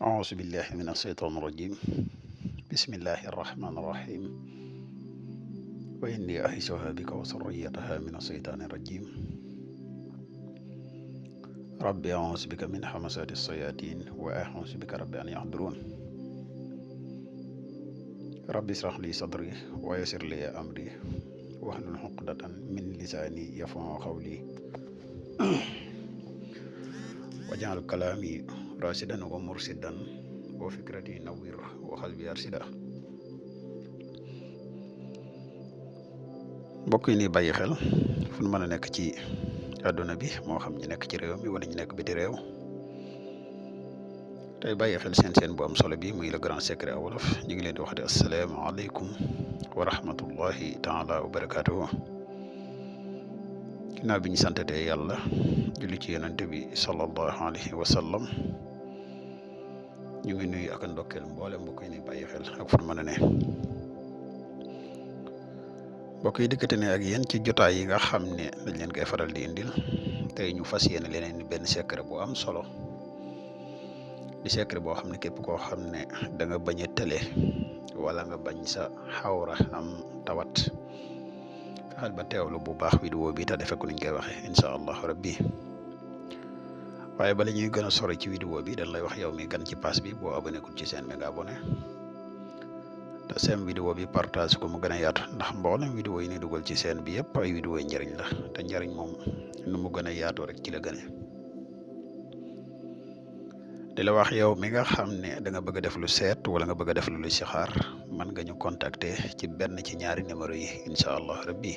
أعوذ بالله من الشيطان الرجيم بسم الله الرحمن الرحيم وإني أعيذها بك وذريتها من الشيطان الرجيم ربي أعوذ بك من همزات الشياطين وأعوذ بك رب أن يحضرون ربي اشرح لي صدري ويسر لي أمري واحلل عقدة من لساني يفقهوا قولي واجعل كلامي راشدا ومرشدا وفكرتي نوير وقلبي أرشدا mbokk yi ni bàyyi xel fu nu mën a nekk ci àdduna bi moo xam ñu nekk ci réew mi wala ñu nekk biti réew tey bàyyi xel seen bu am solo bi muy le grand secret à wolof ñu ngi leen di wax de asalaamaaleykum wa rahmatullahi taala wa barakaatuhu ginnaaw bi ñu santatee yàlla julli ci yonante bi sallallahu alayhi wa sallam ñu ngi nuyu ak ndokkeel mboole mbokk yi ni bàyyi xel ak fu nu mën a ne mbokk yi dikkate ne ak yéen ci jotaay yi nga xam ne dañ leen koy faral di indil tey ñu fas yéene leneen benn secret bu am solo di secret boo xam ne képp koo xam ne da nga bañ a tële wala nga bañ sa xawra am tawat fexeel ba teewlu bu baax vidéo bi te defe ko niñ koy waxee incha allah rabbi waaye bala ñuy gën a sori ci vidéo bi dañ lay wax yow mi gan ci pass bi boo abonné kul ci seen bi nga abonné te seen vidéo bi partage ko mu gën a yaatu ndax mboolem vidéo yi ni dugal ci seen bi yëpp ay vidéo yi njëriñ la te njëriñ moom nu mu gën a yaatoo rek ci la gëne di la wax yow mi nga xam ne da nga bëgg a def lu seet wala nga bëgg a def lu listixaar mën nga ñu contacter ci benn ci ñaari numéro yi incha allah rabbi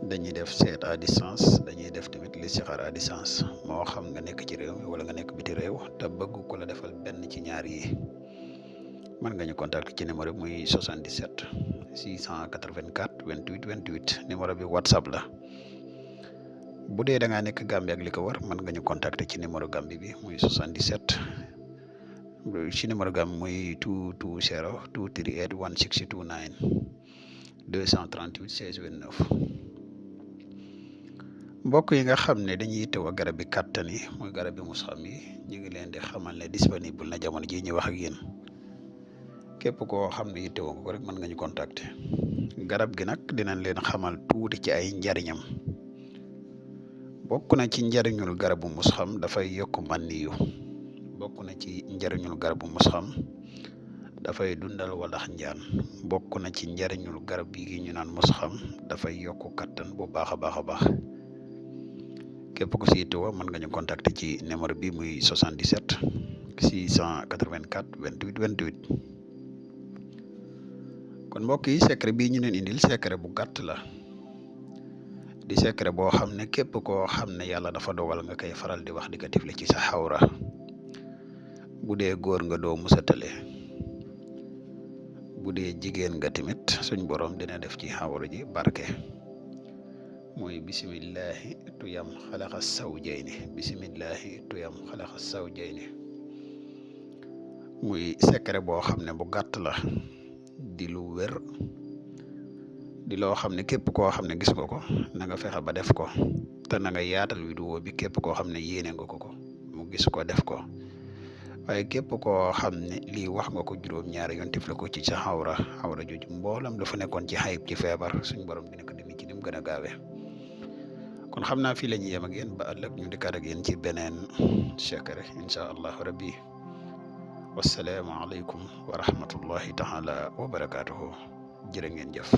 dañuy def seet à distance dañuy def tamit listixaar à distance moo xam nga nekk ci réew mi wala nga nekk biti réew te bëgg ko la defal benn ci ñaar yi mën nga ñu contacter ci numéro bi muy 77 684 28 28 numéro bi whatsapp la bu dee da ngaa nekk Gambie ak li ko war mën nga ñu contacter ci numéro Gambie bi muy 77 ci numéro Gambie muy 220 238 1629 238 16 29 mbokk yi nga xam ne dañuy yittewoo garab bi kàttan yi muy garab bi musxam yi ñu ngi leen di xamal ne disponible na jamono ji ñu wax ak yéen képp koo xam ne yittewoo ko rek mën nga ñu contacter garab gi nag dinañ leen xamal tuuti ci ay njariñam bokk na ci njariñul garabu musxam dafay yokk mànniyu bokk na ci njariñul garabu musxam dafay dundal walax njaan bokk na ci njariñul garab yi ñu naan musxam dafay yokk kattan bu baax a baax a baax képp ku si yittewoo mën nga ñu contacter ci numéro bi muy 77 684 28 28 kon mbokk yi secret bii ñu leen indil secret bu gàtt la di secret boo xam ne képp koo xam ne yàlla dafa dogal nga koy faral di wax di ko tifle ci sa xawra bu dee góor nga doo musa tële bu dee jigéen nga tamit suñ borom dina def ci xawra ji barke mooy bisimillahi tuyam xalaqa sawjayni bisimillahi tuyam xalaqa sawjayni muy secret boo xam ne bu gàtt la di lu wér di loo xam ne képp koo xam ne gis nga ko na nga fexe ba def ko te na nga yaatal vidéo bi képp koo xam ne yéene nga ko mu gis ko def ko waaye képp koo xam ne lii wax nga ko juróom-ñaari yoon tifle ko ci sa xawra jooju mboolam dafa nekkoon ci xayib ci feebar suñ borom dina ko dindi ci ni mu gën a gaawee kon xam naa fii la ñuy yem ak yéen ba ëllëg ñu dikkaat ak yéen ci beneen secret incha allahu rabbi wassalaamu aleykum wa rahmatullahi taala wa barakaatuhu jërë ngeen jëf